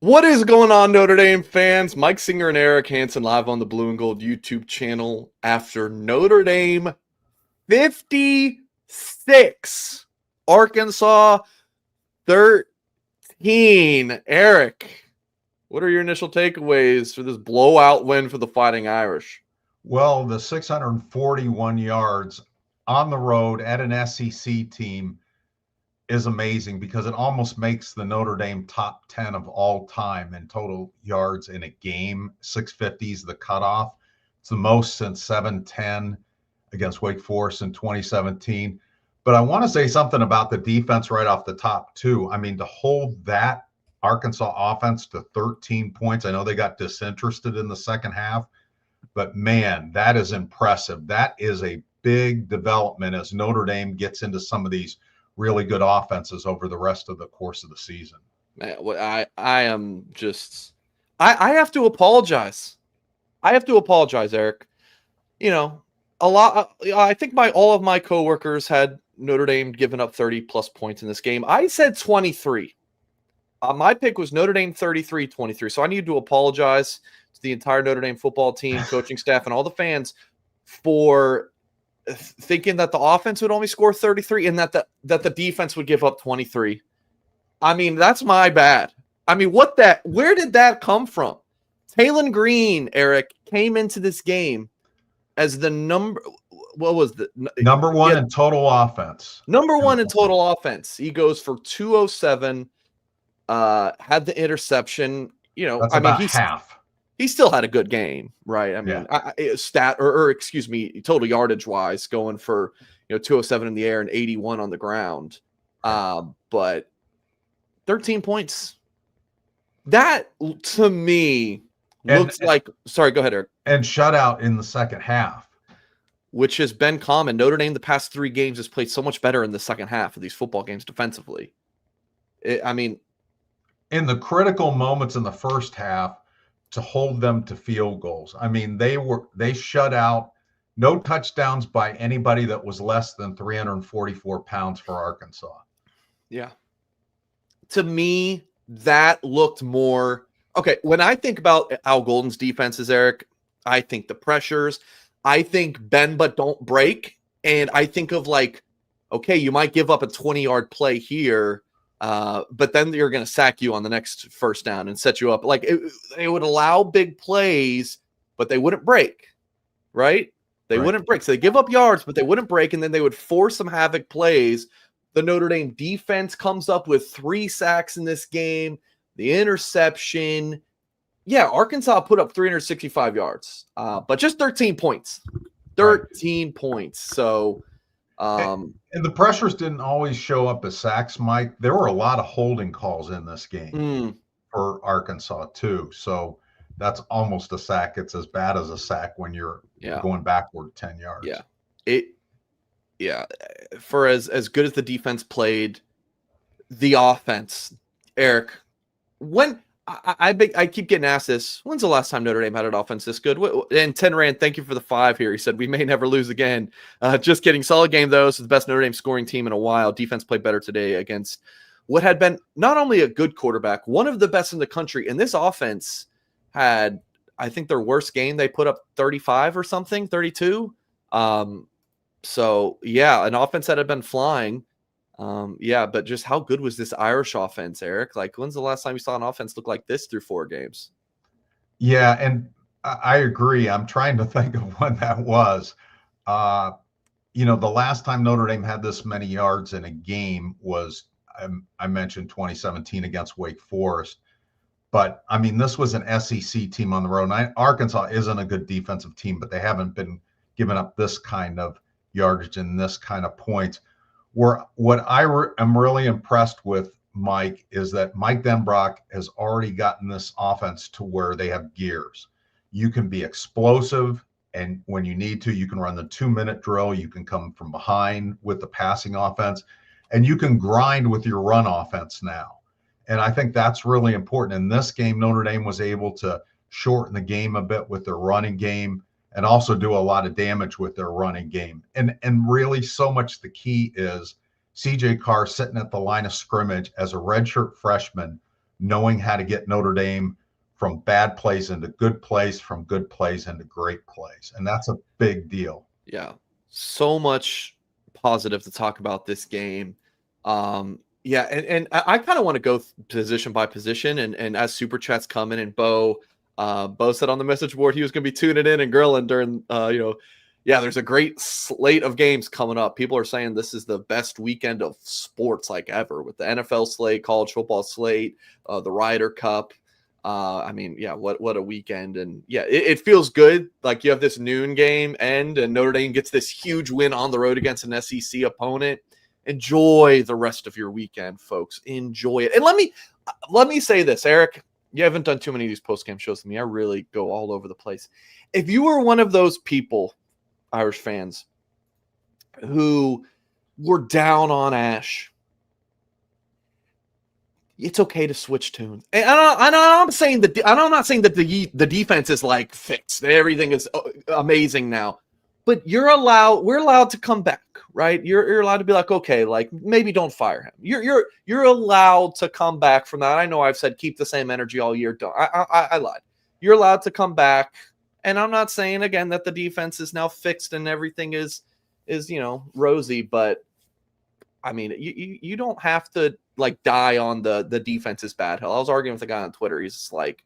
What is going on, Notre Dame fans? Mike Singer and Eric Hansen live on the Blue and Gold YouTube channel after Notre Dame 56, Arkansas 13. Eric, what are your initial takeaways for this blowout win for the Fighting Irish? Well, the 641 yards on the road at an SEC team is amazing because it almost makes the Notre Dame top 10 of all time in total yards in a game. 650 is the cutoff. It's the most since 710 against Wake Forest in 2017. But I want to say something about the defense right off the top, too. I mean, to hold that Arkansas offense to 13 points, I know they got disinterested in the second half, but man, that is impressive. That is a big development as Notre Dame gets into some of these really good offenses over the rest of the course of the season. Man, I am just I have to apologize. I have to apologize, Eric. You know, I think all of my coworkers had Notre Dame giving up 30 plus points in this game. I said 23. My pick was Notre Dame 33-23. So I need to apologize to the entire Notre Dame football team, coaching staff, and all the fans for thinking that the offense would only score 33 and that the defense would give up 23. I mean, that's my bad. I mean, where did that come from? Taylon Green, Eric, came into this game as the what was the number one in total offense? Number one in total offense. He goes for 207, had the interception. You know, that's about half. He still had a good game, right? I mean, excuse me, total yardage wise, going for 207 in the air and 81 on the ground. But 13 points. That to me looks like. Sorry, go ahead, Eric. And shutout in the second half, which has been common. Notre Dame the past 3 games has played so much better in the second half of these football games defensively. I mean, in the critical moments in the first half, to hold them to field goals. I mean, they shut out no touchdowns by anybody that was less than 344 pounds for Arkansas. Yeah. To me, that looked more okay. When I think about Al Golden's defenses, Eric, I think the pressures, I think bend but don't break. And I think of like, okay, you might give up a 20-yard play here, but then you're going to sack you on the next first down and set you up. Like they would allow big plays, but they wouldn't break, right? They wouldn't break. So they give up yards, but they wouldn't break. And then they would force some havoc plays. The Notre Dame defense comes up with 3 sacks in this game, the interception. Yeah, Arkansas put up 365 yards, but just 13 points. 13 points. So, and the pressures didn't always show up as sacks, Mike. There were a lot of holding calls in this game for Arkansas too. So that's almost a sack. It's as bad as a sack when you're going backward 10 yards. Yeah. For as good as the defense played, the offense, Eric, when I keep getting asked this, when's the last time Notre Dame had an offense this good? And Ten Rand, thank you for the 5 here. He said, we may never lose again. Just kidding. Solid game, though. It's the best Notre Dame scoring team in a while. Defense played better today against what had been not only a good quarterback, one of the best in the country. And this offense had, I think, their worst game. They put up 35 or something, 32. So, yeah, an offense that had been flying. But just how good was this Irish offense, Eric? Like, when's the last time you saw an offense look like this through 4 games? Yeah, and I agree. I'm trying to think of when that was. The last time Notre Dame had this many yards in a game was, I mentioned 2017 against Wake Forest. But, I mean, this was an SEC team on the road. And Arkansas isn't a good defensive team, but they haven't been giving up this kind of yardage and this kind of points. What I am really impressed with, Mike, is that Mike Denbrock has already gotten this offense to where they have gears. You can be explosive, and when you need to, you can run the 2-minute drill. You can come from behind with the passing offense, and you can grind with your run offense now. And I think that's really important. In this game, Notre Dame was able to shorten the game a bit with their running game and also do a lot of damage with their running game. And really so much the key is CJ Carr sitting at the line of scrimmage as a redshirt freshman knowing how to get Notre Dame from bad plays into good plays, from good plays into great plays. And that's a big deal. Yeah. So much positive to talk about this game. Yeah, and I kind of want to go position by position, and as super chats come in, and Bo said on the message board he was going to be tuning in and grilling during yeah, there's a great slate of games coming up. People are saying this is the best weekend of sports like ever, with the NFL slate, college football slate, the Ryder Cup. I mean, yeah, what a weekend. And yeah, it feels good. Like you have this noon game end and Notre Dame gets this huge win on the road against an SEC opponent. Enjoy the rest of your weekend, folks. Enjoy it. And let me say this, Eric. You haven't done too many of these post-game shows with me. I really go all over the place. If you were one of those people, Irish fans, who were down on Ash, it's okay to switch tunes. And I'm not saying that the defense is like fixed. Everything is amazing now. But we're allowed to come back, right? You're allowed to be like, okay, like maybe don't fire him. You're allowed to come back from that. I know I've said keep the same energy all year. Don't. I lied. You're allowed to come back. And I'm not saying again that the defense is now fixed and everything is rosy, but I mean, you don't have to like die on the defense is bad. Hell, I was arguing with a guy on Twitter. He's just like,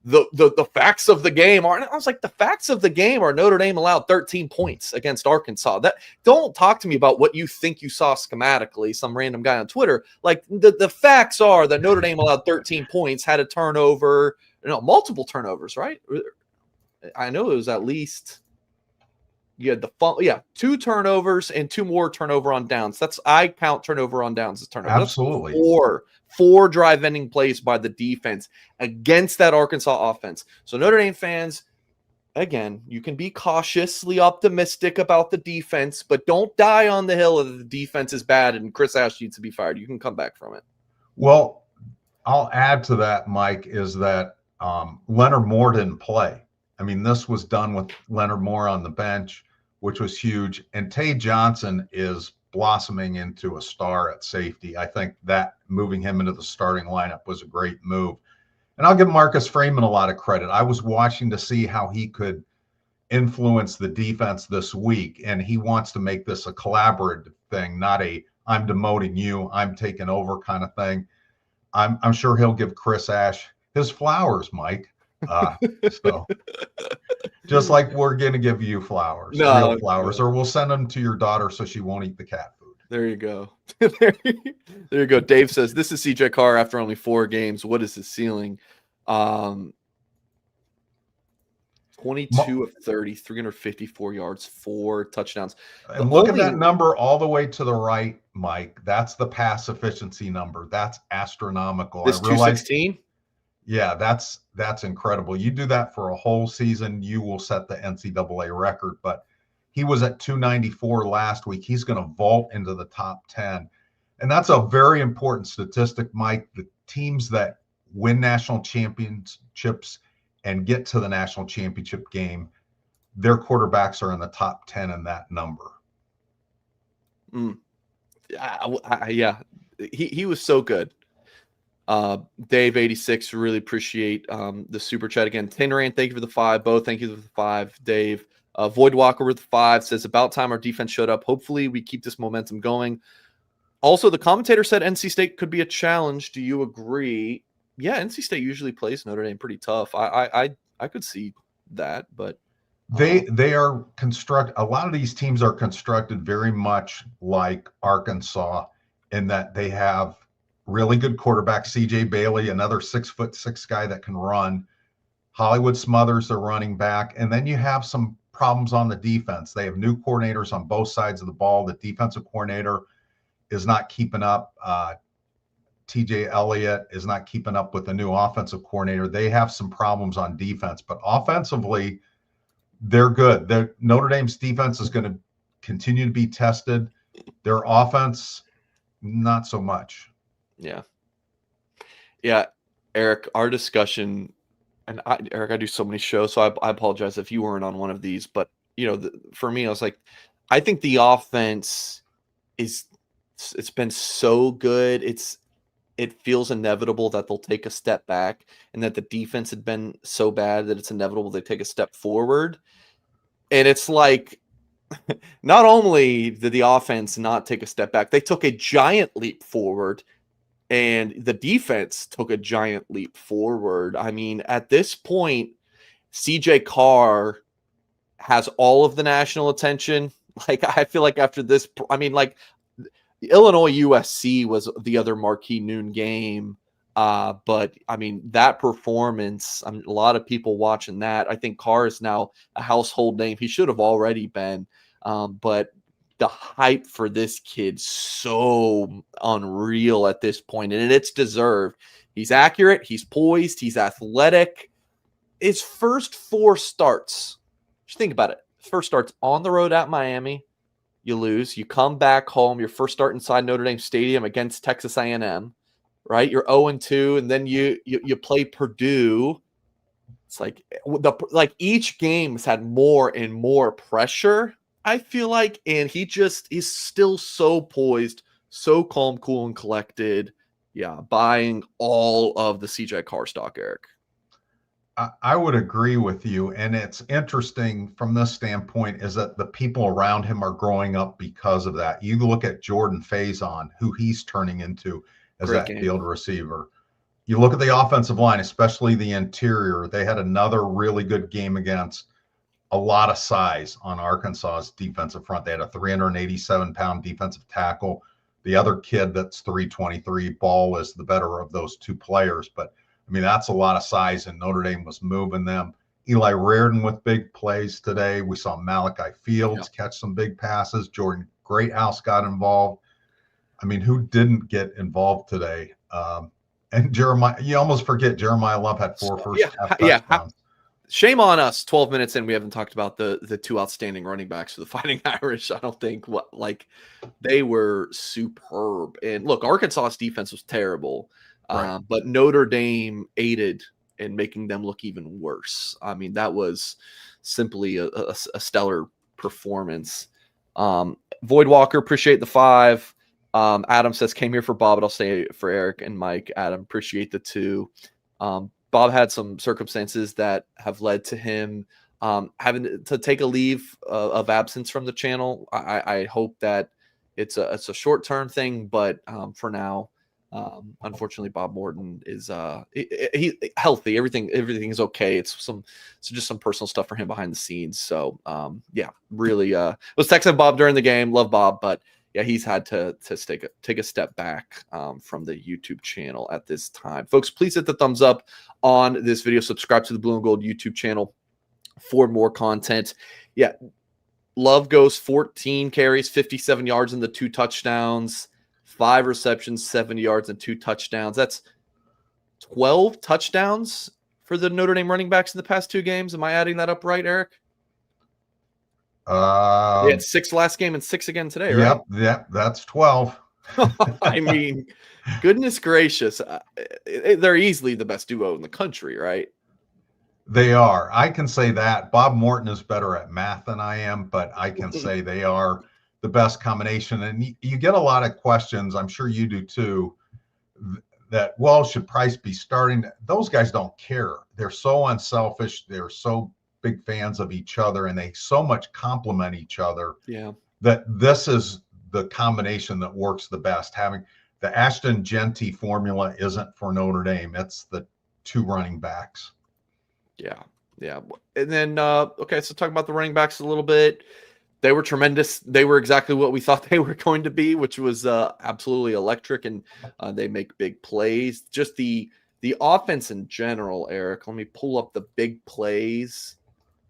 the facts of the game are. I was like, the facts of the game are Notre Dame allowed 13 points against Arkansas. That don't talk to me about what you think you saw schematically. Some random guy on Twitter. Like the facts are that Notre Dame allowed 13 points, had a turnover, multiple turnovers, right? I know it was at least. You had 2 turnovers and 2 more turnover on downs. I count turnover on downs as turnover. Absolutely. That's four drive ending plays by the defense against that Arkansas offense. So Notre Dame fans, again, you can be cautiously optimistic about the defense, but don't die on the hill of the defense is bad and Chris Ash needs to be fired. You can come back from it. Well, I'll add to that, Mike, is that Leonard Moore didn't play. I mean, this was done with Leonard Moore on the bench, which was huge. And Tay Johnson is blossoming into a star at safety. I think that moving him into the starting lineup was a great move. And I'll give Marcus Freeman a lot of credit. I was watching to see how he could influence the defense this week. And he wants to make this a collaborative thing, not a I'm demoting you, I'm taking over kind of thing. I'm sure he'll give Chris Ash his flowers, Mike. So just like we're going to give you flowers, real flowers, or we'll send them to your daughter so she won't eat the cat food. There you go. There you go. Dave says, this is CJ Carr after only 4 games. What is his ceiling? 22 of 30, 354 yards, 4 touchdowns. And look at that number all the way to the right, Mike. That's the pass efficiency number. That's astronomical. This 216? Yeah, that's incredible. You do that for a whole season, you will set the NCAA record. But he was at 294 last week. He's going to vault into the top 10. And that's a very important statistic, Mike. The teams that win national championships and get to the national championship game, their quarterbacks are in the top 10 in that number. Yeah, he was so good. Dave 86, really appreciate the super chat again. Tinran, thank you for the 5. Bo, thank you for the 5. Dave, Void Walker with the 5 says, about time our defense showed up. Hopefully we keep this momentum going. Also, the commentator said NC State could be a challenge. Do you agree? Yeah, NC State usually plays Notre Dame pretty tough. I could see that, but they are a lot of these teams are constructed very much like Arkansas in that they have really good quarterback, CJ Bailey, another 6'6" guy that can run. Hollywood Smothers, their running back. And then you have some problems on the defense. They have new coordinators on both sides of the ball. The defensive coordinator is not keeping up. TJ Elliott is not keeping up with the new offensive coordinator. They have some problems on defense, but offensively, they're good. Notre Dame's defense is going to continue to be tested. Their offense, not so much. Yeah, Eric, our discussion, and Eric, I do so many shows, so I apologize if you weren't on one of these, but for me, I was like, I think the offense it's been so good. It's it feels inevitable that they'll take a step back, and that the defense had been so bad that it's inevitable they take a step forward. And it's like, not only did the offense not take a step back, they took a giant leap forward, and the defense took a giant leap forward. I mean, at this point, CJ Carr has all of the national attention. Like, I feel like after this, I mean, like, Illinois USC was the other marquee noon game. But I mean, that performance, a lot of people watching that. I think Carr is now a household name. He should have already been. But the hype for this kid's so unreal at this point, and it's deserved. He's accurate, he's poised, he's athletic. His first 4 starts, just think about it. First starts on the road at Miami, you lose. You come back home, your first start inside Notre Dame Stadium against Texas A&M, right? You're 0-2, and then you play Purdue. It's like each game has had more and more pressure, I feel like, and he just is still so poised, so calm, cool, and collected. Yeah, buying all of the CJ Carr stock, Eric. I would agree with you. And it's interesting from this standpoint is that the people around him are growing up because of that. You look at Jordan Faison, who he's turning into as Great that game. field receiver. You look at the offensive line, especially the interior. They had another really good game against a lot of size on Arkansas's defensive front. They had a 387-pound defensive tackle. The other kid that's 323, Ball, was the better of those 2 players. But I mean, that's a lot of size, and Notre Dame was moving them. Eli Reardon with big plays today. We saw Malachi Fields catch some big passes. Jordan Greathouse got involved. I mean, who didn't get involved today? And Jeremiah, you almost forget Jeremiah Love had 4 first half touchdowns. Shame on us. 12 minutes in, we haven't talked about the 2 outstanding running backs for the Fighting Irish. I don't think they were superb. And look, Arkansas's defense was terrible. Right. But Notre Dame aided in making them look even worse. I mean, that was simply a stellar performance. Void Walker, appreciate the 5. Adam says, came here for Bob, but I'll stay for Eric and Mike. Adam, appreciate the 2. Bob had some circumstances that have led to him having to take a leave of absence from the channel. I hope that it's a short-term thing, but for now, unfortunately, Bob Morton is he healthy. Everything is okay. It's just some personal stuff for him behind the scenes. So yeah, really was texting Bob during the game. Love Bob, but yeah, he's had to take a step back from the YouTube channel at this time. Folks, please hit the thumbs up on this video. Subscribe to the Blue and Gold YouTube channel for more content. Yeah, Love goes 14 carries, 57 yards, and the 2 touchdowns. 5 receptions, 70 yards, and 2 touchdowns. That's 12 touchdowns for the Notre Dame running backs in the past 2 games. Am I adding that up right, Eric? They had 6 last game and 6 again today, right? Yep, that's 12. I mean, goodness gracious. They're easily the best duo in the country, right? They are. I can say that. Bob Morton is better at math than I am, but I can say they are the best combination. And you get a lot of questions, I'm sure you do too, that, well, should Price be starting? Those guys don't care. They're so unselfish. They're so big fans of each other, and they so much complement each other. Yeah. That this is the combination that works the best. Having the Ashton Genty formula isn't for Notre Dame. It's the 2 running backs. Yeah. Yeah. And then, okay, so talk about the running backs a little bit. They were tremendous. They were exactly what we thought they were going to be, which was absolutely electric, and they make big plays. Just the offense in general, Eric. Let me pull up the big plays.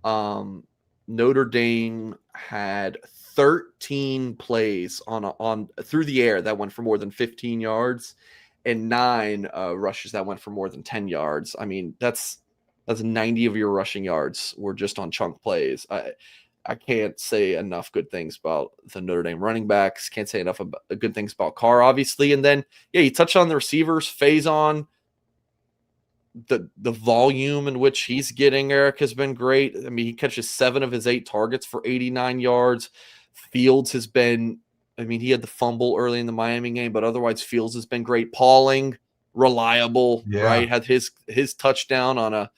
Notre Dame had 13 plays on through the air that went for more than 15 yards, and 9 rushes that went for more than 10 yards. I mean, that's 90 of your rushing yards were just on chunk plays. I can't say enough good things about the Notre Dame running backs. Can't say enough about good things about Carr, obviously. And then, yeah, you touched on the receivers. Faison, the volume in which he's getting, Eric, has been great. I mean, he catches 7 of his 8 targets for 89 yards. Fields has been I mean, he had the fumble early in the Miami game, but otherwise Fields has been great. Pauling, reliable, right? Had his touchdown on a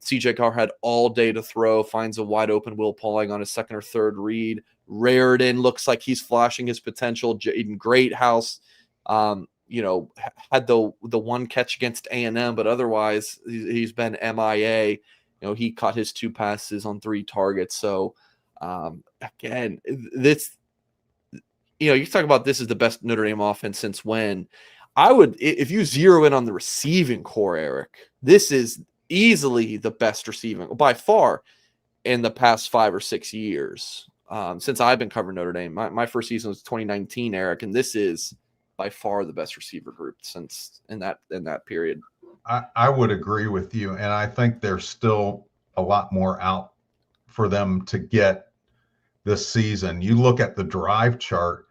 CJ Carr had all day to throw, finds a wide open Will Pauling on his second or third read. Raritan looks like he's flashing his potential. Jaden Greathouse, had the one catch against A&M, but otherwise he's been MIA. He caught his 2 passes on 3 targets. So again, this, you talk about this is the best Notre Dame offense since when. I would, if you zero in on the receiving core, Eric, this is easily the best receiving by far in the past 5 or 6 years since I've been covering Notre Dame. My first season was 2019, Eric, and this is by far the best receiver group since in that period. I would agree with you, and I think there's still a lot more out for them to get this season. You look at the drive chart,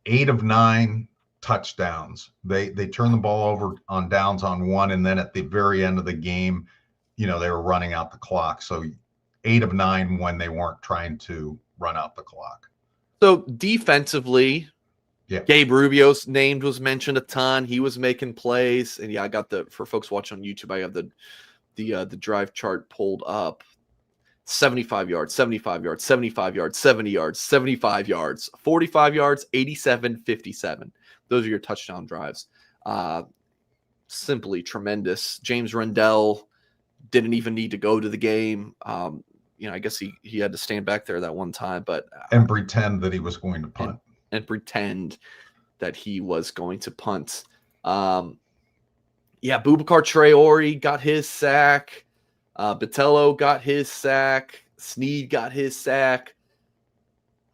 8 of 9 touchdowns. They turned the ball over on downs on 1, and then at the very end of the game, they were running out the clock. So 8 of 9 when they weren't trying to run out the clock. So defensively, Gabe Rubio's named was mentioned a ton. He was making plays, and I got for folks watching on YouTube, I have the drive chart pulled up. 75 yards, 75 yards, 75 yards, 70 yards, 75 yards, 45 yards, 87, 57. Those are your touchdown drives. Simply tremendous. James Rendell didn't even need to go to the game. I guess he had to stand back there that one time, but and pretend that he was going to punt. And pretend that he was going to punt. Boubacar Traore got his sack. Botello got his sack. Snead got his sack.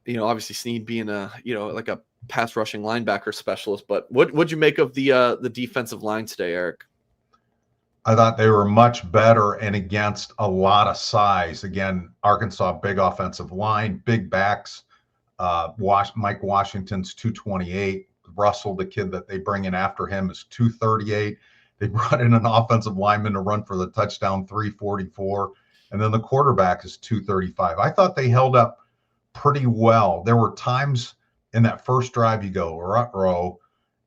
Obviously Snead being like a pass rushing linebacker specialist. But what'd you make of the defensive line today, Eric? I thought they were much better and against a lot of size. Again, Arkansas, big offensive line, big backs. Mike Washington's 228. Russell, the kid that they bring in after him, is 238. They brought in an offensive lineman to run for the touchdown, 344. And then the quarterback is 235. I thought they held up pretty well. There were times in that first drive you go, ruh-roh,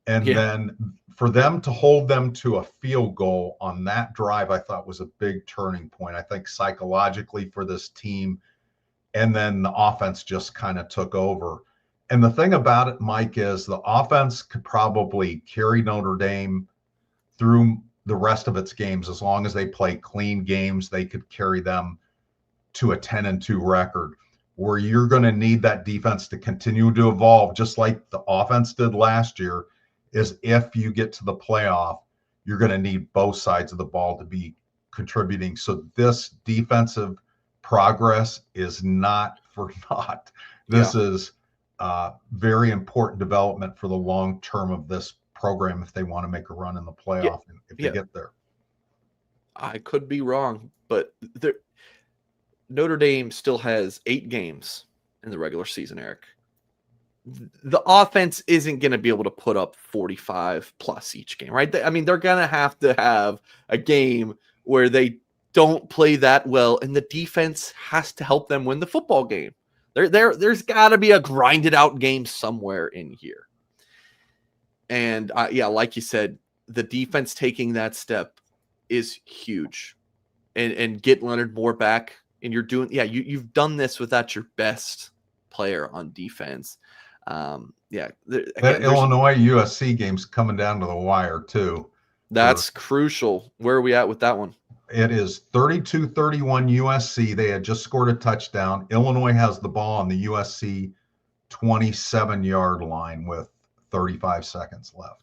and then for them to hold them to a field goal on that drive, I thought was a big turning point. I think psychologically for this team, and then the offense just kind of took over. And the thing about it, Mike, is the offense could probably carry Notre Dame through the rest of its games. As long as they play clean games, they could carry them to a 10-2 record. Where you're going to need that defense to continue to evolve, just like the offense did last year, is if you get to the playoff, you're going to need both sides of the ball to be contributing. So this defensive progress is not for naught. This is very important development for the long term of this program if they want to make a run in the playoff and if they get there. I could be wrong, but Notre Dame still has 8 games in the regular season, Eric. The offense isn't going to be able to put up 45 plus each game, right? I mean, they're going to have a game where they don't play that well, and the defense has to help them win the football game. There's got to be a grinded out game somewhere in here. And like you said, the defense taking that step is huge. And get Leonard Moore back, and you're doing you've done this without your best player on defense. Again, that Illinois USC game's coming down to the wire too. That's crucial. Where are we at with that one? It is 32-31 USC. They had just scored a touchdown. Illinois has the ball on the USC 27-yard line with 35 seconds left.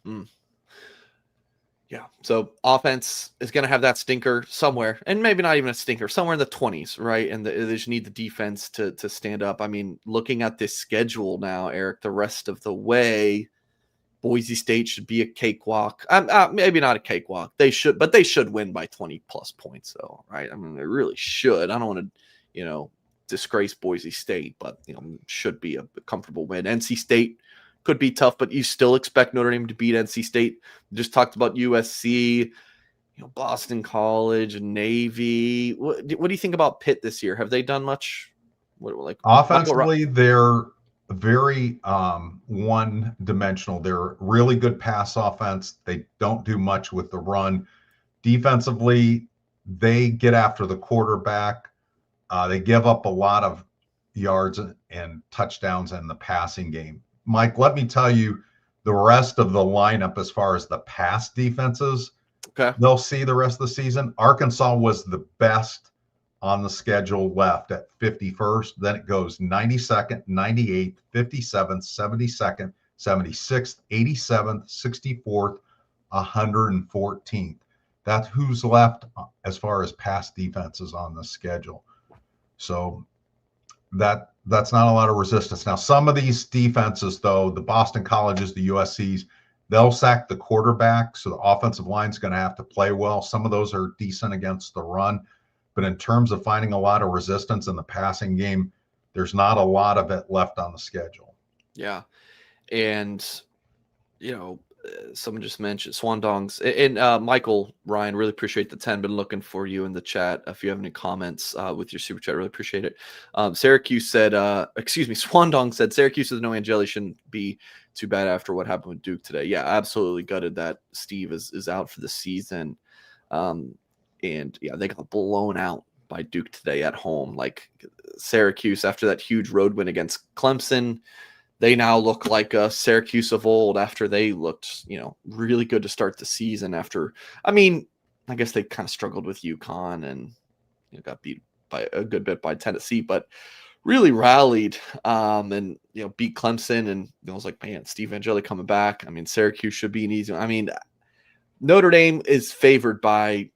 Yeah. So offense is going to have that stinker somewhere, and maybe not even a stinker, somewhere in the 20s, right? And they just need the defense to stand up. I mean, looking at this schedule now, Eric, the rest of the way, Boise State should be a cakewalk. Maybe not a cakewalk. They should win by 20 plus points, though, right? I mean, they really should. I don't want to, disgrace Boise State, but should be a comfortable win. NC State could be tough, but you still expect Notre Dame to beat NC State. We just talked about USC, Boston College, Navy. What do you think about Pitt this year? Have they done much? Offensively, they're very one-dimensional. They're really good pass offense. They don't do much with the run. Defensively, they get after the quarterback. They give up a lot of yards and touchdowns in the passing game. Mike, let me tell you the rest of the lineup as far as the pass defenses. Okay. They'll see the rest of the season. Arkansas was the best on the schedule left at 51st. Then it goes 92nd, 98th, 57th, 72nd, 76th, 87th, 64th, 114th. That's who's left as far as pass defenses on the schedule. So that's not a lot of resistance. Now, some of these defenses, though, the Boston Colleges, the USCs, they'll sack the quarterback, so the offensive line's going to have to play well. Some of those are decent against the run. But in terms of finding a lot of resistance in the passing game, there's not a lot of it left on the schedule. Yeah. And, someone just mentioned Swan Dongs. And Michael Ryan, really appreciate the 10. Been looking for you in the chat. If you have any comments with your super chat, really appreciate it. Syracuse said, Swan Dong said, Syracuse with no Angeli shouldn't be too bad after what happened with Duke today. Yeah, absolutely gutted that Steve is out for the season. And yeah, they got blown out by Duke today at home. Like Syracuse, after that huge road win against Clemson, they now look like a Syracuse of old after they looked, really good to start the season after, I guess they kind of struggled with UConn and got beat by a good bit by Tennessee, but really rallied and, beat Clemson. And I was like, man, Steve Angeli coming back. Syracuse should be an easy one. Notre Dame is favored by,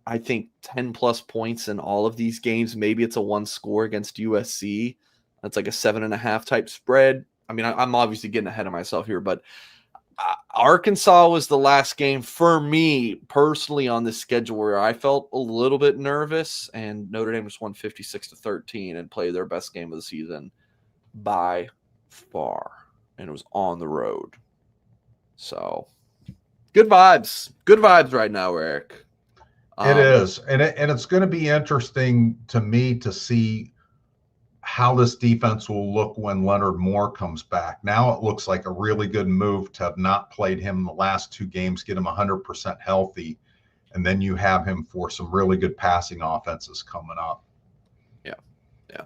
I think, 10 plus points in all of these games. Maybe it's a one score against USC. That's like a 7.5 type spread. I'm obviously getting ahead of myself here, but Arkansas was the last game for me personally on this schedule where I felt a little bit nervous, and Notre Dame just won 56-13 and played their best game of the season by far, and it was on the road. So good vibes right now, Eric. It is, and it's going to be interesting to me to see how this defense will look when Leonard Moore comes back. Now it looks like a really good move to have not played him the last two games, get him 100% healthy, and then you have him for some really good passing offenses coming up. Yeah.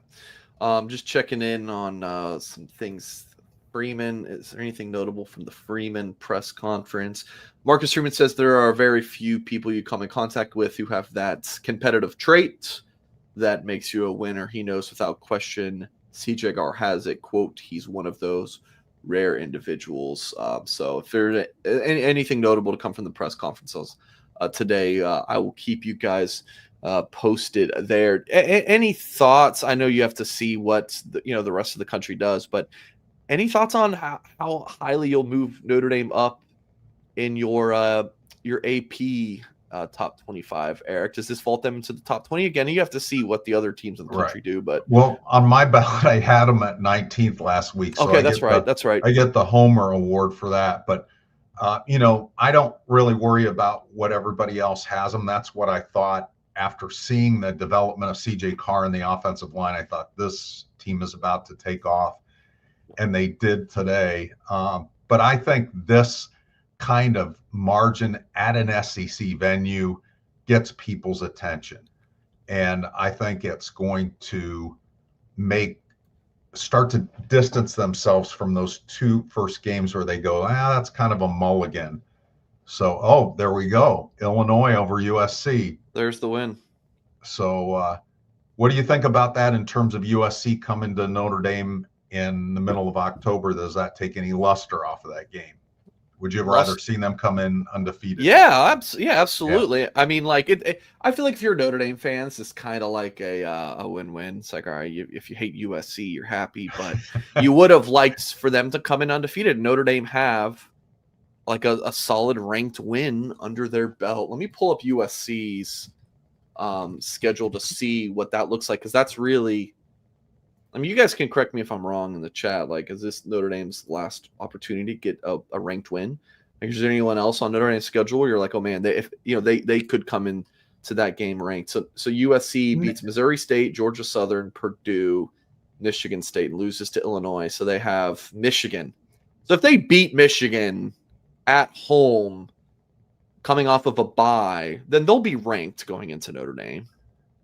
Just checking in on some things. Freeman, is there anything notable from the Freeman press conference? Marcus Freeman says there are very few people you come in contact with who have that competitive trait that makes you a winner. He knows without question CJ Carr has it. Quote, he's one of those rare individuals. So if there's anything notable to come from the press conferences today, I will keep you guys posted there. Any thoughts? I know you have to see what the rest of the country does, but any thoughts on how highly you'll move Notre Dame up in your AP top 25, Eric? Does this vault them into the top 20 again? You have to see what the other teams in the country do. But on my ballot, I had them at 19th last week. So okay, that's right. I get the Homer Award for that. But I don't really worry about what everybody else has them. That's what I thought after seeing the development of CJ Carr in the offensive line. I thought this team is about to take off, and they did today. But I think this kind of margin at an SEC venue gets people's attention. And I think it's going to start to distance themselves from those two first games where they go, that's kind of a mulligan. So, there we go. Illinois over USC. There's the win. So what do you think about that in terms of USC coming to Notre Dame in the middle of October? Does that take any luster off of that game? Would you have rather seen them come in undefeated? Yeah, absolutely. Yeah. I feel like if you're a Notre Dame fan, it's kind of like a win-win. It's like, all right, if you hate USC, you're happy, but you would have liked for them to come in undefeated. Notre Dame have like a solid ranked win under their belt. Let me pull up USC's schedule to see what that looks like, because that's really, you guys can correct me if I'm wrong in the chat. Like, is this Notre Dame's last opportunity to get a ranked win? Like, is there anyone else on Notre Dame's schedule where you're like, oh man, they could come in to that game ranked? So USC beats Missouri State, Georgia Southern, Purdue, Michigan State and loses to Illinois. So they have Michigan. So if they beat Michigan at home, coming off of a bye, then they'll be ranked going into Notre Dame.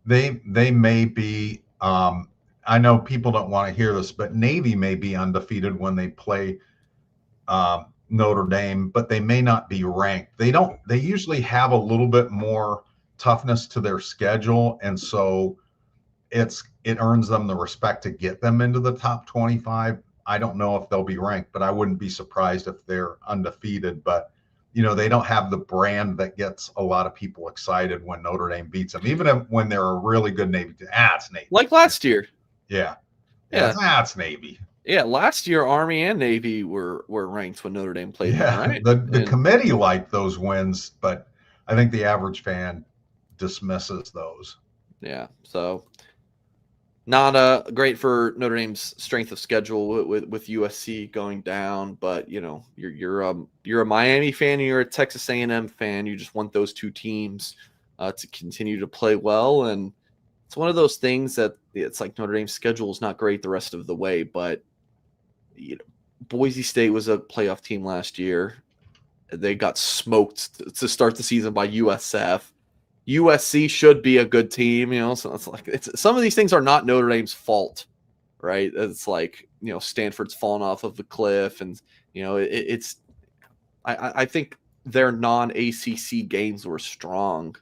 They may be. I know people don't want to hear this, but Navy may be undefeated when they play Notre Dame, but they may not be ranked. They usually have a little bit more toughness to their schedule, and so it earns them the respect to get them into the top 25. I don't know if they'll be ranked, but I wouldn't be surprised if they're undefeated. But they don't have the brand that gets a lot of people excited when Notre Dame beats them, even when they're a really good Navy team. It's Navy. Like last year. Yeah. It's Navy. Yeah, last year Army and Navy were ranked when Notre Dame played them, right? The committee liked those wins, but I think the average fan dismisses those. Yeah, so not great for Notre Dame's strength of schedule with USC going down, but you're a Miami fan and you're a Texas A&M fan. You just want those two teams to continue to play well, and it's one of those things that it's like Notre Dame's schedule is not great the rest of the way, but Boise State was a playoff team last year. They got smoked to start the season by USF. USC should be a good team, so it's like some of these things are not Notre Dame's fault, right? It's like, Stanford's fallen off of the cliff, and I think their non-ACC games were strong.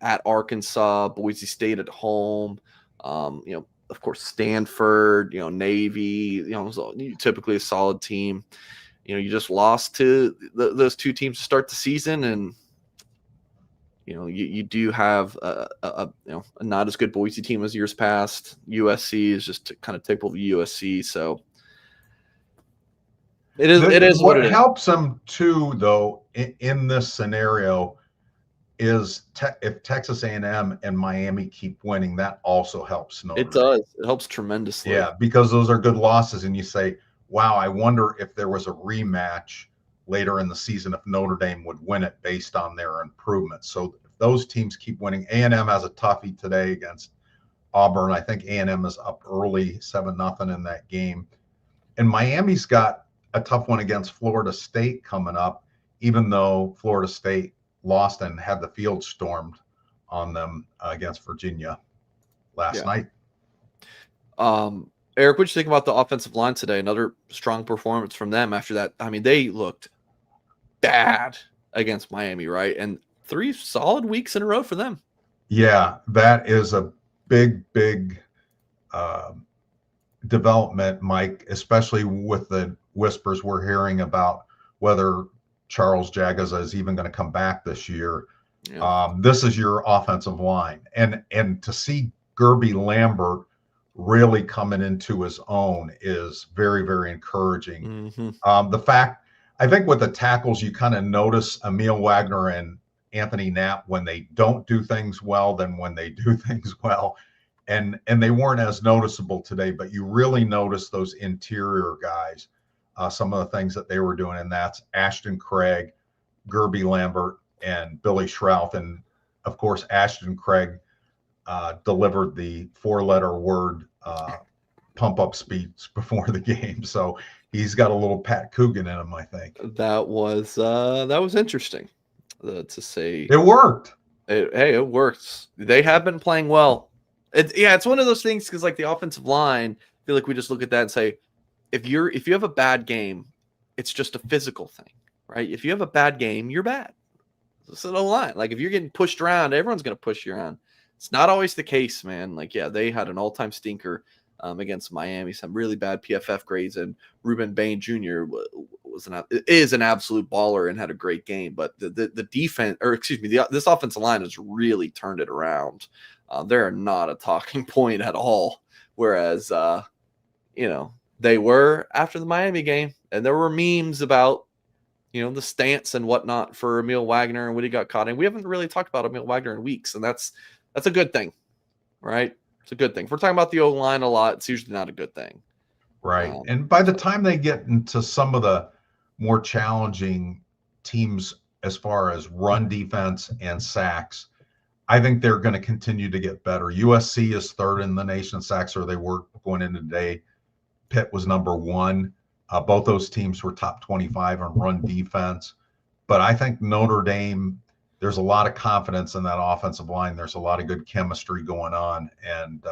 At Arkansas, Boise State at home, of course, Stanford, Navy, typically a solid team. You just lost to those two teams to start the season, and you do have a not as good Boise team as years past. USC is just kind of typical of USC, so it is what it is. What helps them too, though, in this scenario is if Texas A&M and Miami keep winning, that also helps Notre Dame. It does. It helps tremendously. Yeah, because those are good losses, and you say, wow, I wonder if there was a rematch later in the season if Notre Dame would win it based on their improvements. So if those teams keep winning, A&M has a toughie today against Auburn. I think A&M is up early 7-0 in that game. And Miami's got a tough one against Florida State coming up, even though Florida State lost and had the field stormed on them against Virginia last night. Eric, what did you think about the offensive line today? Another strong performance from them after that. I mean, they looked bad against Miami, right? And 3 solid weeks in a row for them. Yeah, that is a big development, Mike, especially with the whispers we're hearing about whether Charles Jagaza is even going to come back this year. Yeah. This is your offensive line. And to see Gerby Lambert really coming into his own is very, very encouraging. Mm-hmm. The fact, I think with the tackles, you kind of notice Emil Wagner and Anthony Knapp when they don't do things well than when they do things well. And they weren't as noticeable today, but you really notice those interior guys, some of the things that they were doing, and that's Ashton Craig, Gerby Lambert, and Billy Schrouth. And of course, Ashton Craig delivered the 4-letter word pump-up speech before the game, so he's got a little Pat Coogan in him, I think. That was interesting to say. It worked. It works. They have been playing well. It's one of those things because, like, the offensive line, I feel like we just look at that and say, if you have a bad game, it's just a physical thing, right? If you have a bad game, you're bad. It's a line. Like, if you're getting pushed around, everyone's going to push you around. It's not always the case, man. Like, yeah, they had an all-time stinker against Miami, some really bad PFF grades, and Ruben Bain Jr. is an absolute baller and had a great game. But the defense, or excuse me, this offensive line has really turned it around. They're not a talking point at all. Whereas, they were after the Miami game, and there were memes about, the stance and whatnot for Emil Wagner and what he got caught in. We haven't really talked about Emil Wagner in weeks, and that's a good thing, right? It's a good thing. If we're talking about the O-line a lot, it's usually not a good thing. Right. And by the time they get into some of the more challenging teams as far as run defense and sacks, I think they're going to continue to get better. USC is third in the nation sacks, or they were going into today. Pitt was number one. Both those teams were top 25 on run defense. But I think Notre Dame, there's a lot of confidence in that offensive line. There's a lot of good chemistry going on, and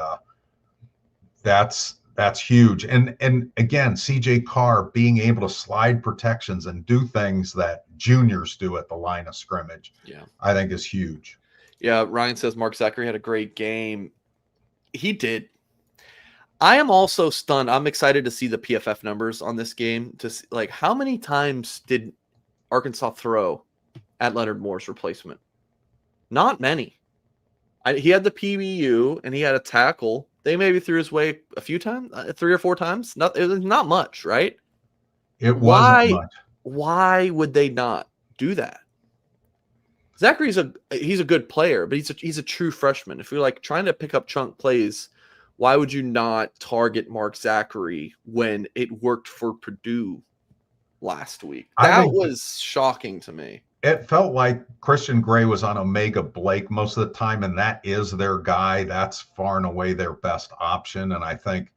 that's huge. And again, CJ Carr being able to slide protections and do things that juniors do at the line of scrimmage, I think is huge. Yeah, Ryan says Mark Zachary had a great game. He did. I am also stunned. I'm excited to see the PFF numbers on this game. To see, like, how many times did Arkansas throw at Leonard Moore's replacement? Not many. He had the PBU and he had a tackle. They maybe threw his way a few times, 3 or 4 times. It was not much, right? It wasn't much. Why would they not do that? Zachary's he's a good player, but he's a true freshman. If you're like trying to pick up chunk plays, why would you not target Mark Zachary when it worked for Purdue last week? That was shocking to me. It felt like Christian Gray was on Omega Blake most of the time, and that is their guy. That's far and away their best option. And I think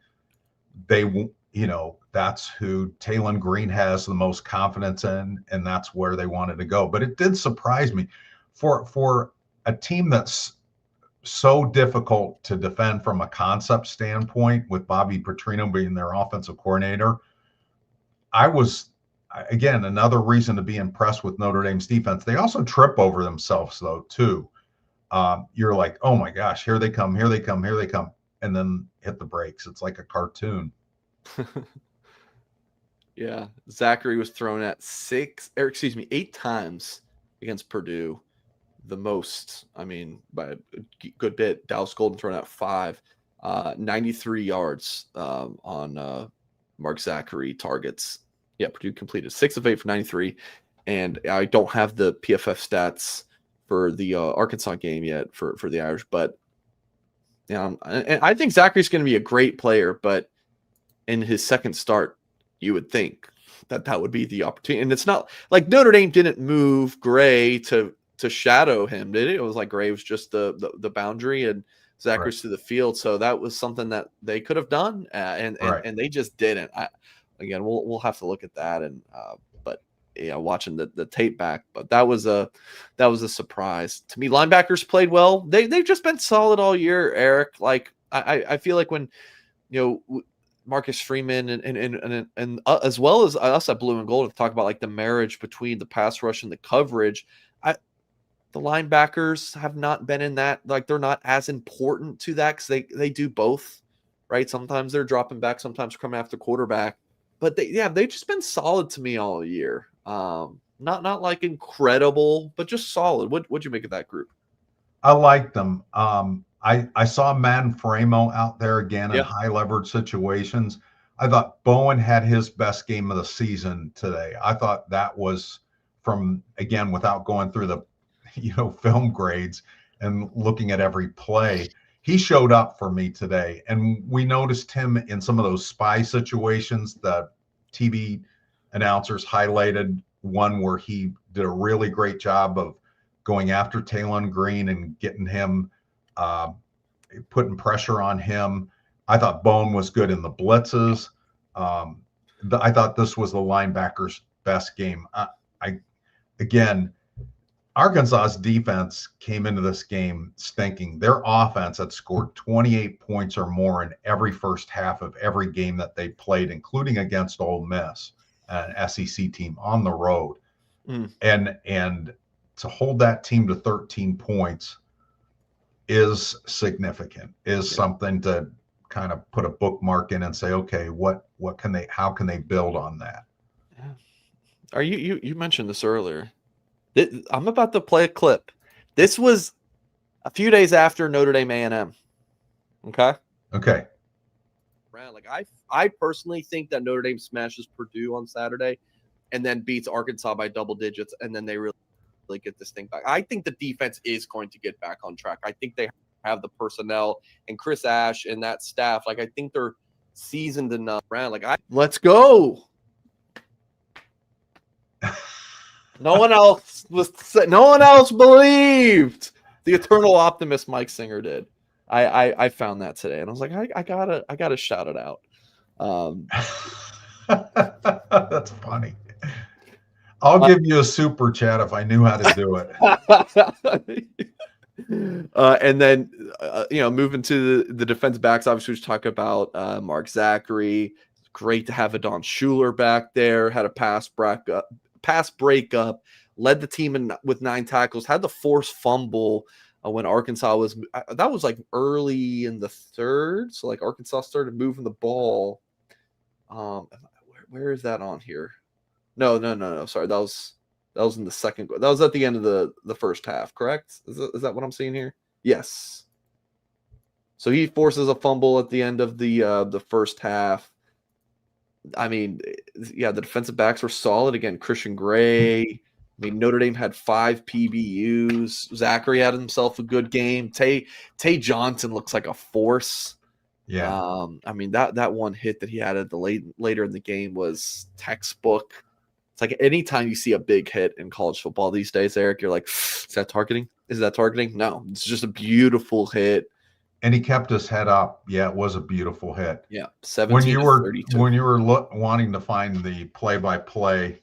that's who Talon Green has the most confidence in, and that's where they wanted to go. But it did surprise me for a team that's so difficult to defend from a concept standpoint, with Bobby Petrino being their offensive coordinator. Again, another reason to be impressed with Notre Dame's defense. They also trip over themselves, though, too. You're like, oh my gosh, here they come, here they come, here they come, and then hit the brakes. It's like a cartoon. Yeah, Zachary was thrown at 8 times against Purdue. The most, I mean, by a good bit. Dallas Golden thrown out 5, 93 yards on Mark Zachary targets. Yeah, Purdue completed 6 of 8 for 93, and I don't have the PFF stats for the Arkansas game yet for the Irish, but yeah, and I think Zachary's going to be a great player, but in his second start, you would think that would be the opportunity, and it's not like Notre Dame didn't move Gray to shadow him, did it? It was like Gray was just the boundary and Zachary's to the field. So that was something that they could have done, and they just didn't. Again, we'll have to look at that, and but yeah, watching the tape back, but that was a surprise to me. Linebackers played well. They've just been solid all year, Eric. Like I feel like when Marcus Freeman and as well as us at Blue and Gold to talk about like the marriage between the pass rush and the coverage. The linebackers have not been in that, like they're not as important to that because they do both, right? Sometimes they're dropping back, sometimes coming after quarterback, but they've just been solid to me all year. Not like incredible, but just solid. What'd you make of that group? I liked them. I saw Manfremo out there again in high leverage situations. I thought Bowen had his best game of the season today. I thought that was from, again, without going through the film grades and looking at every play, he showed up for me today. And we noticed him in some of those spy situations. The TV announcers highlighted one where he did a really great job of going after Talon Green and getting him, putting pressure on him. I thought Bone was good in the blitzes. I thought this was the linebackers' best game. Again, Arkansas's defense came into this game stinking. Their offense had scored 28 points or more in every first half of every game that they played, including against Ole Miss, an SEC team on the road. And to hold that team to 13 points is significant, is something to kind of put a bookmark in and say, okay, how can they build on that? Are you mentioned this earlier. I'm about to play a clip. This was a few days after Notre Dame A&M. Okay. Like I personally think that Notre Dame smashes Purdue on Saturday, and then beats Arkansas by double digits, and then they really get this thing back. I think the defense is going to get back on track. I think they have the personnel and Chris Ash and that staff. Like I think they're seasoned enough. Let's go. No one else believed The eternal optimist Mike Singer did. I found that today, and I was like, I gotta shout it out. That's funny. I'll give you a super chat if I knew how to do it. And then, moving to the defense backs, obviously, we talk about Mark Zachary. Great to have Adon Schuler back there. Had a pass breakup, led the team with 9 tackles, had the forced fumble when Arkansas was – that was like early in the third. So, like, Arkansas started moving the ball. Where is that on here? No. Sorry, that was in the second. That was at the end of the first half, correct? Is that what I'm seeing here? Yes. So he forces a fumble at the end of the first half. I mean, yeah, the defensive backs were solid again. Christian Gray. I mean, Notre Dame had 5 PBUs. Zachary had himself a good game. Tay Johnson looks like a force. Yeah. I mean, that one hit that he had at later in the game was textbook. It's like anytime you see a big hit in college football these days, Eric, you're like, is that targeting? Is that targeting? No, it's just a beautiful hit. And he kept his head up. Yeah, it was a beautiful hit. Yeah, 17 to 32. When you were wanting to find the play-by-play,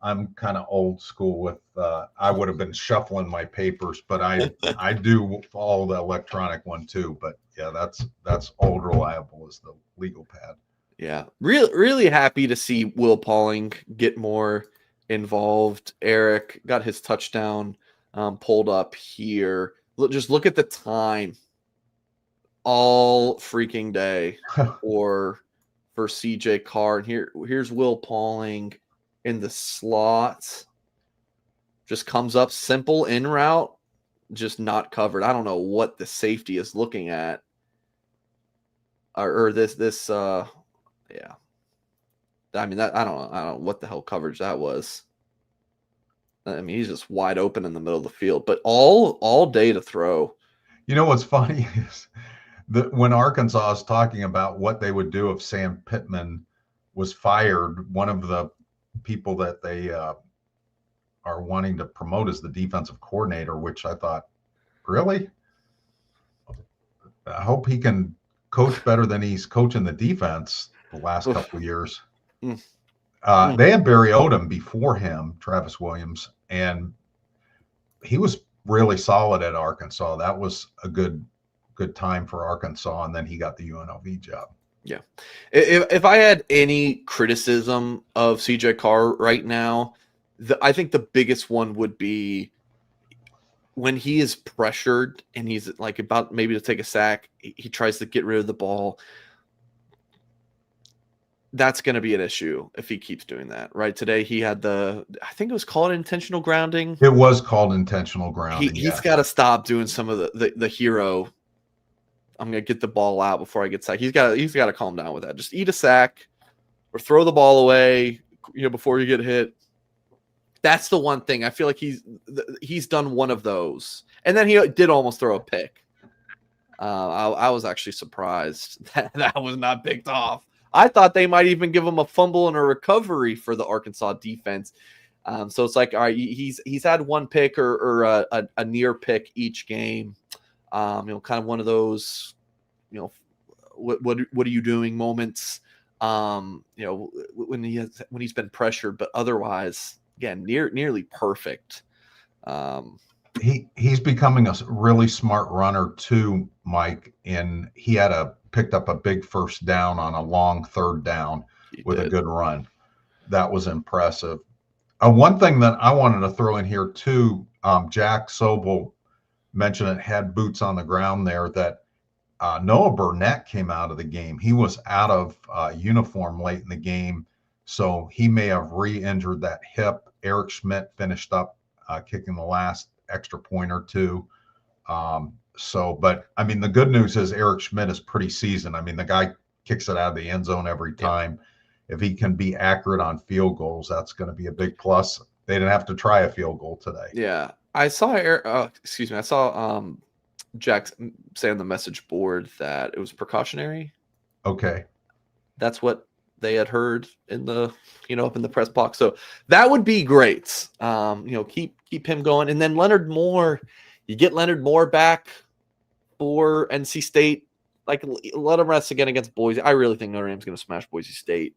I'm kind of old school with. I would have been shuffling my papers, but I do follow the electronic one too. But yeah, that's old reliable as the legal pad. Yeah, really happy to see Will Pauling get more involved. Eric got his touchdown pulled up here. Just look at the time. All freaking day for CJ Carr. And here's Will Pauling in the slot. Just comes up simple in route, just not covered. I don't know what the safety is looking at. Or this yeah. I mean, that I don't know what the hell coverage that was. I mean, he's just wide open in the middle of the field, but all day to throw. You know what's funny is that when Arkansas is talking about what they would do if Sam Pittman was fired, one of the people that they are wanting to promote as the defensive coordinator, which I thought, really? I hope he can coach better than he's coaching the defense the last couple of years. They had Barry Odom before him, Travis Williams, and he was really solid at Arkansas. That was a good time for Arkansas, and then he got the UNLV job. Yeah. If I had any criticism of CJ Carr right now, I think the biggest one would be when he is pressured and he's like about maybe to take a sack, he tries to get rid of the ball. That's going to be an issue if he keeps doing that, right? Today he had I think it was called intentional grounding. It was called intentional grounding. He's got to stop doing some of the hero. I'm going to get the ball out before I get sacked. He's got to calm down with that. Just eat a sack or throw the ball away, before you get hit. That's the one thing. I feel like he's done one of those. And then he did almost throw a pick. I was actually surprised that was not picked off. I thought they might even give him a fumble and a recovery for the Arkansas defense. So it's like, all right, he's had one pick or a near pick each game. Kind of one of those, what are you doing moments. When he's been pressured, but otherwise, again, nearly perfect. He's becoming a really smart runner too, Mike. And he picked up a big first down on a long third down with a good run. That was impressive. One thing that I wanted to throw in here too, Jack Sobel mentioned it, had boots on the ground there, that Noah Burnett came out of the game. He was out of uniform late in the game, so he may have re-injured that hip. Eric Schmidt finished up kicking the last extra point or two. But I mean, the good news is Eric Schmidt is pretty seasoned. I mean, the guy kicks it out of the end zone every time. Yeah. If he can be accurate on field goals, that's going to be a big plus. They didn't have to try a field goal today. Yeah. I saw Jack say on the message board that it was precautionary. Okay. That's what they had heard in the, up in the press box. So that would be great. Keep him going. And then Leonard Moore, You get Leonard Moore back for NC State. Like, let him rest again against Boise. I really think Notre Dame's going to smash Boise State.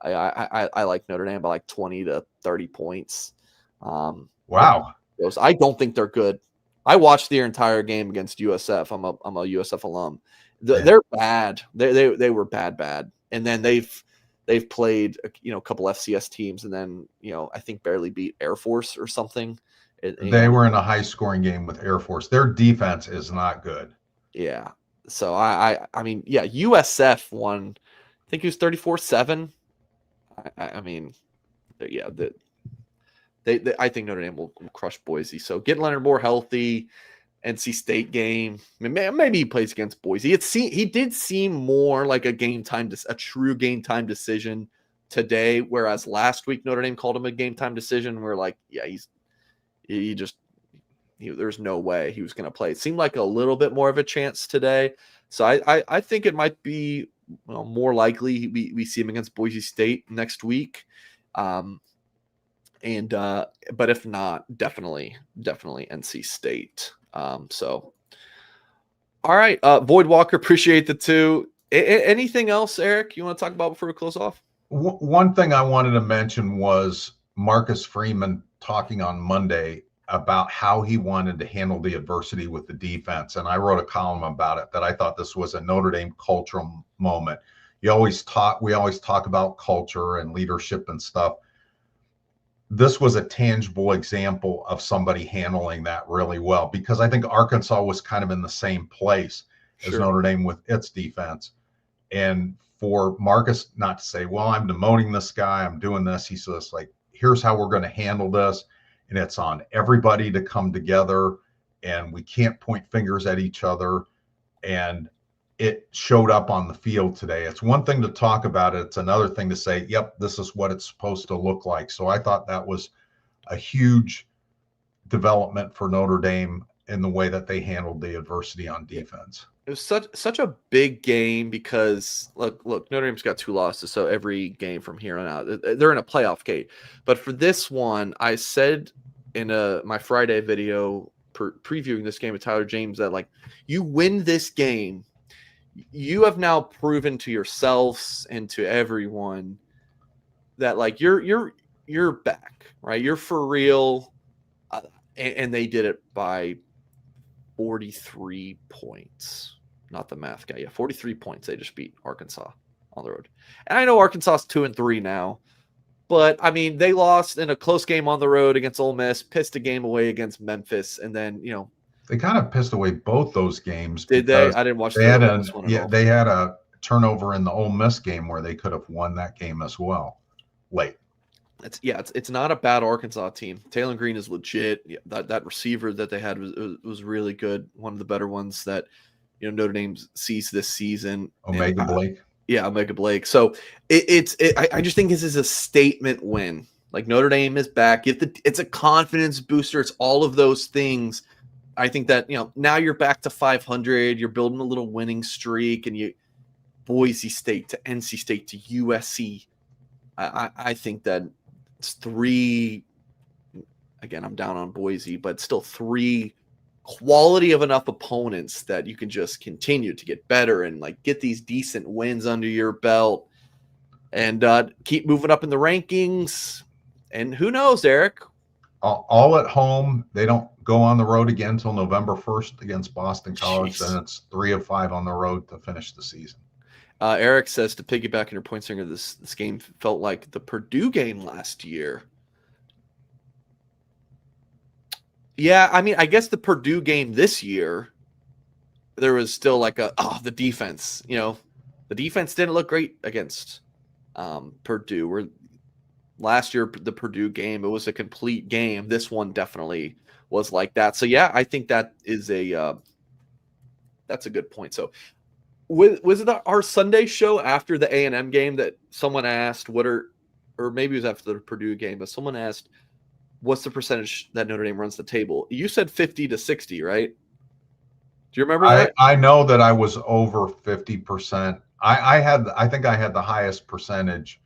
I like Notre Dame by like 20 to 30 points. Wow. I don't think they're good. I watched their entire game against USF. I'm a USF alum. They're bad. They were bad. And then they've played a couple FCS teams, and then I think barely beat Air Force or something. They were in a high scoring game with Air Force. Their defense is not good. Yeah. So I mean, yeah, USF won. I think it was 34-7. I mean, yeah, I think Notre Dame will crush Boise. So get Leonard Moore healthy. NC State game. Maybe he plays against Boise. He did seem more like a true game time decision today, whereas last week Notre Dame called him a game time decision. We're like, yeah, there's no way he was going to play. It seemed like a little bit more of a chance today. So I think it might be more likely we see him against Boise State next week. But if not, definitely NC State. So, all right. Void Walker, appreciate the 2. Anything else, Eric, you want to talk about before we close off? One thing I wanted to mention was Marcus Freeman talking on Monday about how he wanted to handle the adversity with the defense. And I wrote a column about it, that I thought this was a Notre Dame cultural moment. We always talk about culture and leadership and stuff. This was a tangible example of somebody handling that really well, because I think Arkansas was kind of in the same place as Notre Dame with its defense. And for Marcus not to say, well, I'm demoting this guy, I'm doing this. He says, like, here's how we're going to handle this. And it's on everybody to come together, and we can't point fingers at each other. And it showed up on the field today. It's one thing to talk about it. It's another thing to say, yep, this is what it's supposed to look like. So I thought that was a huge development for Notre Dame in the way that they handled the adversity on defense. It was such a big game because look, Notre Dame's got 2 losses, so every game from here on out, they're in a playoff game. But for this one, I said in my Friday video previewing this game with Tyler James that, like, you win this game, you have now proven to yourselves and to everyone that, like, you're back, right? You're for real, and they did it by 43 points. Not the math guy. Yeah, 43 points. They just beat Arkansas on the road. And I know Arkansas is 2-3 now, but I mean, they lost in a close game on the road against Ole Miss, pissed a game away against Memphis, and then they kind of pissed away both those games. Did they? I didn't watch they had a turnover in the Ole Miss game where they could have won that game as well late. It's not a bad Arkansas team. Taylor Green is legit. Yeah, that receiver that they had was really good. One of the better ones that Notre Dame sees this season. Omega Blake. Yeah, Omega Blake. So I just think this is a statement win. Like, Notre Dame is back. It's a confidence booster. It's all of those things. I think that now you're back to 500. You're building a little winning streak, and Boise State to NC State to USC. I think that it's 3. Again, I'm down on Boise, but still 3 quality of enough opponents that you can just continue to get better and, like, get these decent wins under your belt and keep moving up in the rankings. And who knows, Eric? All at home. They don't go on the road again until November 1st against Boston College. Then it's 3 of 5 on the road to finish the season. Eric says, to piggyback on your point, Singer, this game felt like the Purdue game last year. Yeah, I mean, I guess the Purdue game this year, there was still like the defense. The defense didn't look great against Purdue. Where last year, the Purdue game, it was a complete game. This one definitely was like that. So yeah, I think that is that's a good point. So was it our Sunday show after the A&M game that someone asked or maybe it was after the Purdue game, but someone asked, what's the percentage that Notre Dame runs the table? You said 50 to 60, right? Do you remember that? I know that I was over 50%. I think I had the highest percentage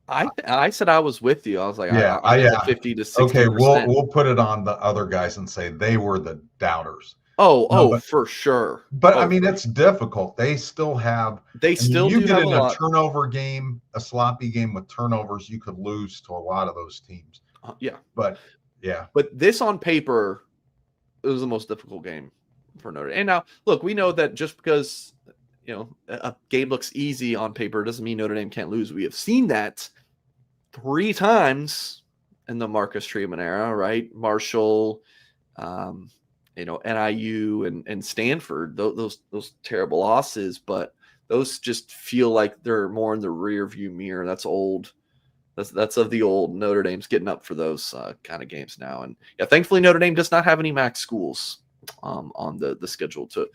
I said I was with you. I was like, Yeah, I'm in the yeah. 50 to Okay, 60%. we'll put it on the other guys and say they were the doubters. No, Oh, but for sure. I Oh, mean for it's difficult. They still have. They I mean, still you do get have a in a lot. turnover game, a sloppy game with turnovers, you could lose to a lot of those teams. Yeah. But yeah, But this on paper, it was the most difficult game for Notre Dame. And now, look, we know that just because a game looks easy on paper doesn't mean Notre Dame can't lose. We have seen that 3 times in the Marcus Freeman era, right? Marshall, NIU and Stanford. Those terrible losses, but those just feel like they're more in the rear view mirror. That's old. That's of the old. Notre Dame's getting up for those kind of games now, and yeah, thankfully Notre Dame does not have any MAC schools on the schedule to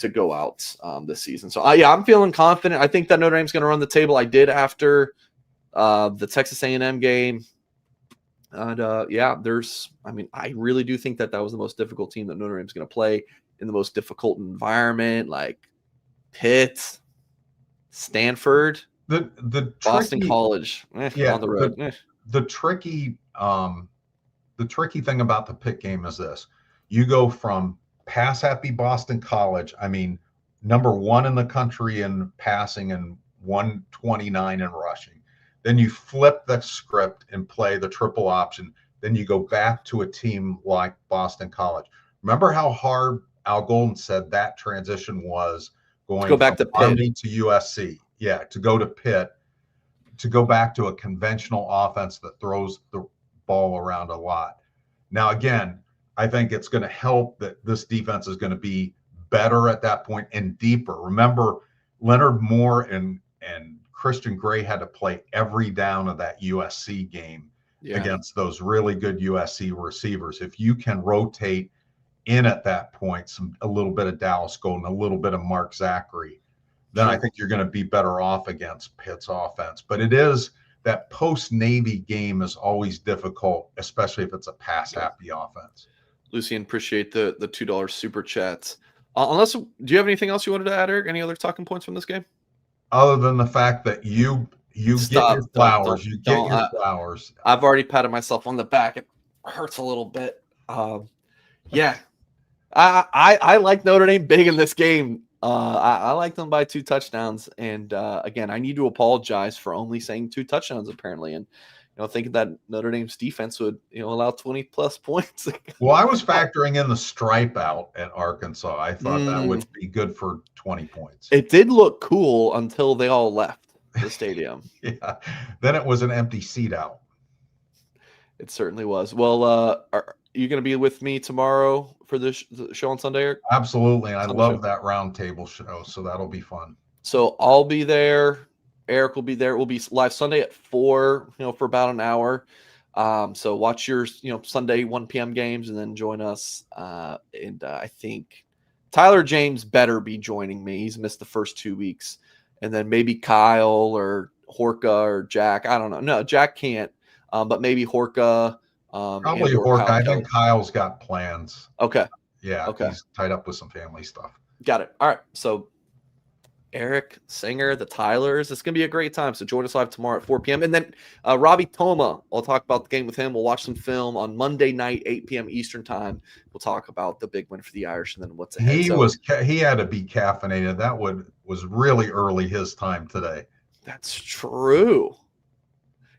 go out this season. So yeah, I'm feeling confident. I think that Notre Dame's going to run the table. I did after the Texas A&M game, and I really do think that was the most difficult team that Notre Dame's going to play in the most difficult environment, like Pitt, Stanford, the Boston tricky College yeah on the road. the tricky thing about the Pitt game is this: you go from pass happy Boston College, I mean, number 1 in the country in passing and 129 in rushing. Then you flip the script and play the triple option. Then you go back to a team like Boston College. Remember how hard Al Golden said that transition was To go going back from to Pitt. Army to USC? Yeah, to go to Pitt, to go back to a conventional offense that throws the ball around a lot. Now, again, I think it's going to help that this defense is going to be better at that point and deeper. Remember, Leonard Moore and Christian Gray had to play every down of that USC game against those really good USC receivers. If you can rotate in at that point, a little bit of Dallas Golden, a little bit of Mark Zachary, then I think you're going to be better off against Pitt's offense. But it is that post-Navy game is always difficult, especially if it's a pass-happy offense. Lucian, appreciate the $2 super chats. Do you have anything else you wanted to add, Eric? Any other talking points from this game? Other than the fact that you get your flowers, you get your flowers. I've already patted myself on the back. It hurts a little bit. Yeah, I like Notre Dame big in this game. I like them by 2 touchdowns. And again, I need to apologize for only saying 2 touchdowns apparently, and thinking that Notre Dame's defense would allow 20 plus points. Well, I was factoring in the stripe out at Arkansas. I thought that would be good for 20 points. It did look cool until they all left the stadium. Yeah, then it was an empty seat out. It certainly was. Well, are you going to be with me tomorrow for the show on Sunday, Eric? Absolutely. I love that roundtable show, so that'll be fun. So I'll be there. Eric will be there. We'll be live Sunday at 4, for about an hour. So watch your, Sunday 1 p.m. games and then join us. And I think Tyler James better be joining me. He's missed the first 2 weeks. And then maybe Kyle or Horka or Jack. I don't know. No, Jack can't. But maybe Horka. Probably Horka. I think Kyle's got plans. Okay. Yeah. Okay. He's tied up with some family stuff. Got it. All right. So Eric, Singer, the Tylers. It's going to be a great time. So join us live tomorrow at 4 p.m. And then Robbie Toma, I'll talk about the game with him. We'll watch some film on Monday night, 8 p.m. Eastern time. We'll talk about the big win for the Irish and then what's ahead. He had to be caffeinated. That was really early his time today. That's true.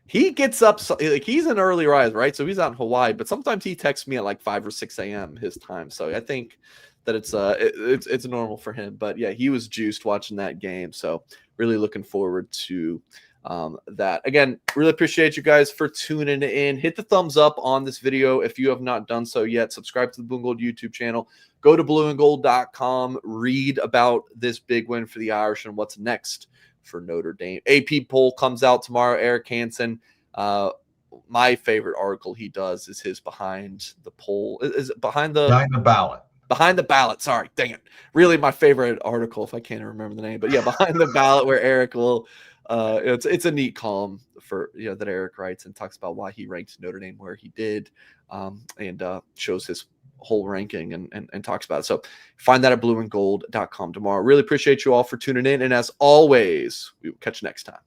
He gets up, like he's an early rise, right? So he's out in Hawaii, but sometimes he texts me at like 5 or 6 a.m. his time. So I think that it's normal for him. But yeah, he was juiced watching that game. So really looking forward to that. Again, really appreciate you guys for tuning in. Hit the thumbs up on this video if you have not done so yet. Subscribe to the Blue and Gold YouTube channel. Go to blueandgold.com. Read about this big win for the Irish and what's next for Notre Dame. AP poll comes out tomorrow. Eric Hansen. My favorite article he does is his behind the poll. Is it behind the ballot? Behind the ballot. Sorry, dang it. Really my favorite article, if I can't remember the name. But yeah, behind the ballot, where Eric will it's a neat column for that Eric writes and talks about why he ranked Notre Dame where he did, and shows his whole ranking and talks about it. So find that at blueandgold.com tomorrow. Really appreciate you all for tuning in. And as always, we will catch you next time.